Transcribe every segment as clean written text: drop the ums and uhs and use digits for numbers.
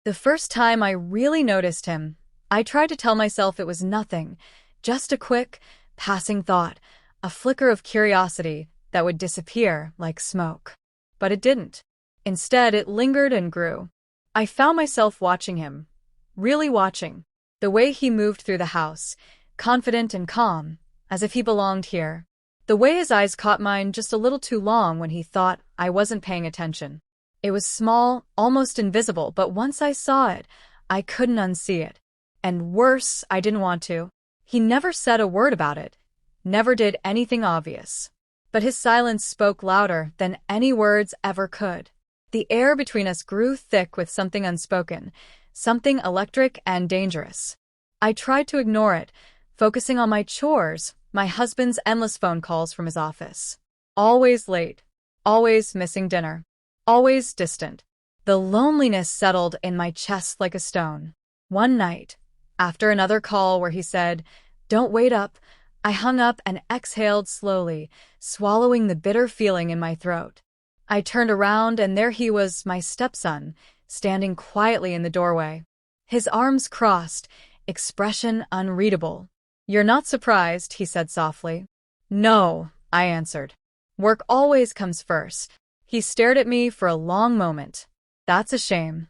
The first time I really noticed him, I tried to tell myself it was nothing, just a quick, passing thought, a flicker of curiosity that would disappear like smoke. But it didn't. Instead, it lingered and grew. I found myself watching him, really watching. The way he moved through the house, confident and calm, as if he belonged here. The way his eyes caught mine just a little too long when he thought I wasn't paying attention. It was small, almost invisible, but once I saw it, I couldn't unsee it. And worse, I didn't want to. He never said a word about it, never did anything obvious. But his silence spoke louder than any words ever could. The air between us grew thick with something unspoken, something electric and dangerous. I tried to ignore it, focusing on my chores, my husband's endless phone calls from his office. Always late, always missing dinner, always distant. The loneliness settled in my chest like a stone. One night, after another call where he said, "Don't wait up," I hung up and exhaled slowly, swallowing the bitter feeling in my throat. I turned around and there he was, my stepson, standing quietly in the doorway. His arms crossed, expression unreadable. "You're not surprised," he said softly. "No," I answered. "Work always comes first." He stared at me for a long moment. "That's a shame."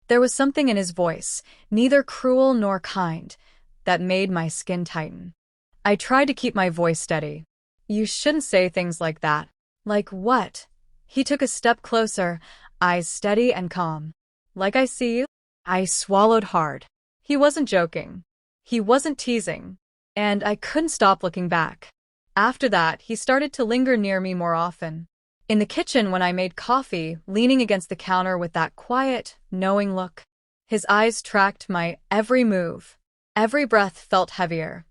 There was something in his voice, neither cruel nor kind, that made my skin tighten. I tried to keep my voice steady. "You shouldn't say things like that." "Like what?" He took a step closer, eyes steady and calm. "Like I see you?" I swallowed hard. He wasn't joking. He wasn't teasing. And I couldn't stop looking back. After that, he started to linger near me more often. In the kitchen when I made coffee, leaning against the counter with that quiet, knowing look. His eyes tracked my every move. Every breath felt heavier.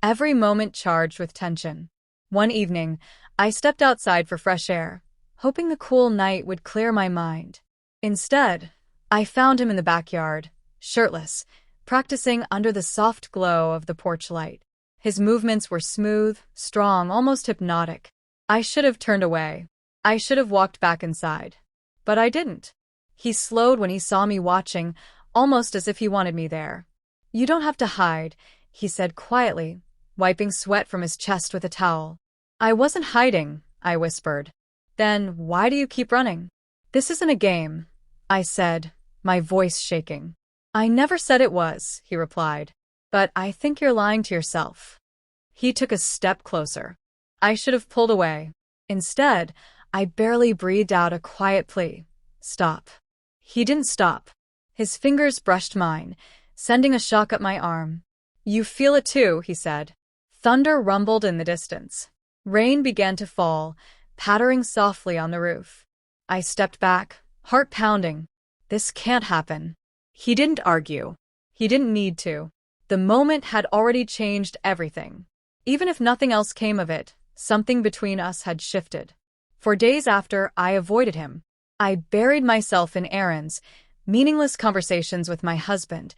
Every moment charged with tension. One evening, I stepped outside for fresh air, hoping the cool night would clear my mind. Instead, I found him in the backyard, shirtless, practicing under the soft glow of the porch light. His movements were smooth, strong, almost hypnotic. I should have turned away. I should have walked back inside. But I didn't. He slowed when he saw me watching, almost as if he wanted me there. "You don't have to hide," he said quietly, wiping sweat from his chest with a towel. "I wasn't hiding," I whispered. "Then why do you keep running?" "This isn't a game," I said, my voice shaking. "I never said it was," he replied. "But I think you're lying to yourself." He took a step closer. I should have pulled away. Instead, I barely breathed out a quiet plea. "Stop." He didn't stop. His fingers brushed mine, sending a shock up my arm. "You feel it too," he said. Thunder rumbled in the distance. Rain began to fall, pattering softly on the roof. I stepped back, heart pounding. This can't happen. He didn't argue. He didn't need to. The moment had already changed everything. Even if nothing else came of it, something between us had shifted. For days after, I avoided him. I buried myself in errands, meaningless conversations with my husband,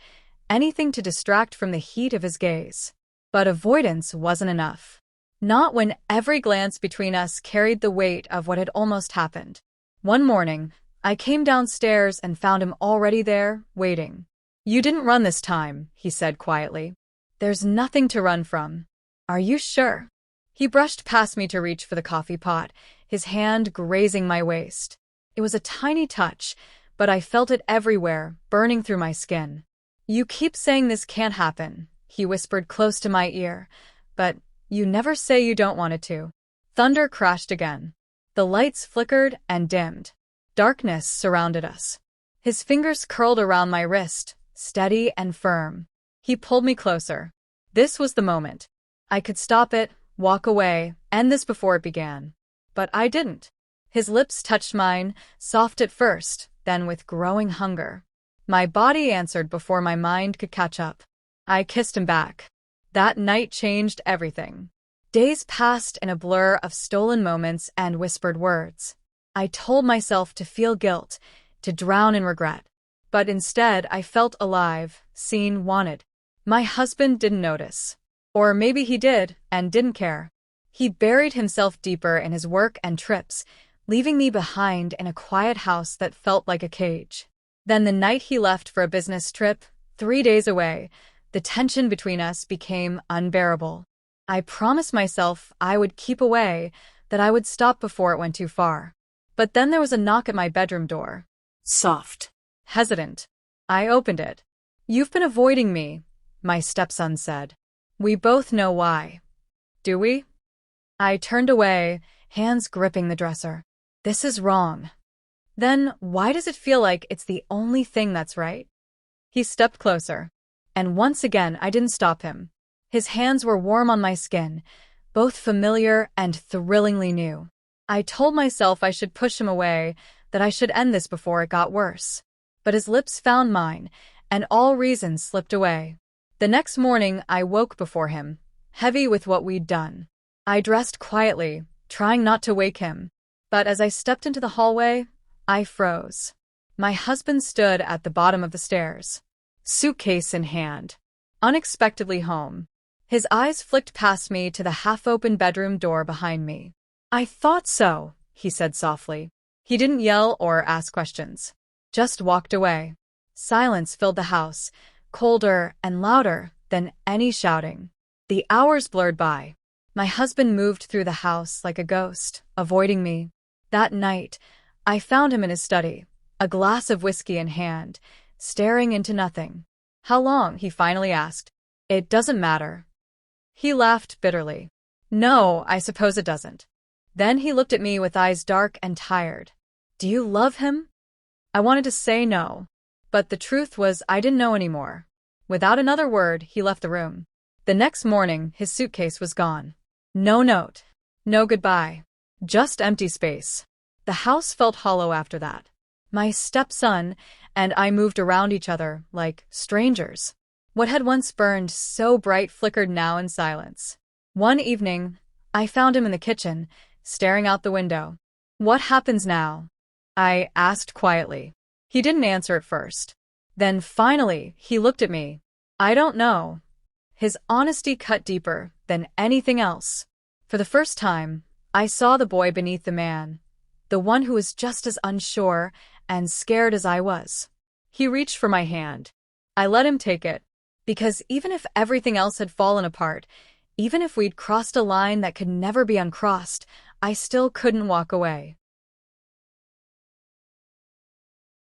anything to distract from the heat of his gaze. But avoidance wasn't enough. Not when every glance between us carried the weight of what had almost happened. One morning, I came downstairs and found him already there, waiting. "You didn't run this time," he said quietly. "There's nothing to run from." "Are you sure?" He brushed past me to reach for the coffee pot, his hand grazing my waist. It was a tiny touch, but I felt it everywhere, burning through my skin. "You keep saying this can't happen," he whispered close to my ear, "but you never say you don't want it to." Thunder crashed again. The lights flickered and dimmed. Darkness surrounded us. His fingers curled around my wrist, steady and firm. He pulled me closer. This was the moment. I could stop it, walk away, end this before it began. But I didn't. His lips touched mine, soft at first, then with growing hunger. My body answered before my mind could catch up. I kissed him back. That night changed everything. Days passed in a blur of stolen moments and whispered words. I told myself to feel guilt, to drown in regret. But instead, I felt alive, seen, wanted. My husband didn't notice. Or maybe he did, and didn't care. He buried himself deeper in his work and trips, leaving me behind in a quiet house that felt like a cage. Then the night he left for a business trip, 3 days away, the tension between us became unbearable. I promised myself I would keep away, that I would stop before it went too far. But then there was a knock at my bedroom door. Soft. Hesitant. I opened it. "You've been avoiding me," my stepson said. "We both know why. Do we?" I turned away, hands gripping the dresser. This is wrong. Then why does it feel like it's the only thing that's right? He stepped closer. And once again, I didn't stop him. His hands were warm on my skin, both familiar and thrillingly new. I told myself I should push him away, that I should end this before it got worse. But his lips found mine, and all reason slipped away. The next morning, I woke before him, heavy with what we'd done. I dressed quietly, trying not to wake him. But as I stepped into the hallway, I froze. My husband stood at the bottom of the stairs, suitcase in hand, unexpectedly home. His eyes flicked past me to the half-open bedroom door behind me. "I thought so," he said softly. He didn't yell or ask questions, just walked away. Silence filled the house, colder and louder than any shouting. The hours blurred by. My husband moved through the house like a ghost, avoiding me. That night, I found him in his study, a glass of whiskey in hand, staring into nothing. "How long?" he finally asked. "It doesn't matter." He laughed bitterly. "No, I suppose it doesn't." Then he looked at me with eyes dark and tired. "Do you love him?" I wanted to say no, but the truth was I didn't know anymore. Without another word, he left the room. The next morning, his suitcase was gone. No note, no goodbye, just empty space. The house felt hollow after that. My stepson and I moved around each other like strangers. What had once burned so bright flickered now in silence. One evening, I found him in the kitchen, staring out the window. "What happens now?" I asked quietly. He didn't answer at first. Then finally, he looked at me. "I don't know." His honesty cut deeper than anything else. For the first time, I saw the boy beneath the man, the one who was just as unsure and scared as I was. He reached for my hand. I let him take it, because even if everything else had fallen apart, even if we'd crossed a line that could never be uncrossed, I still couldn't walk away.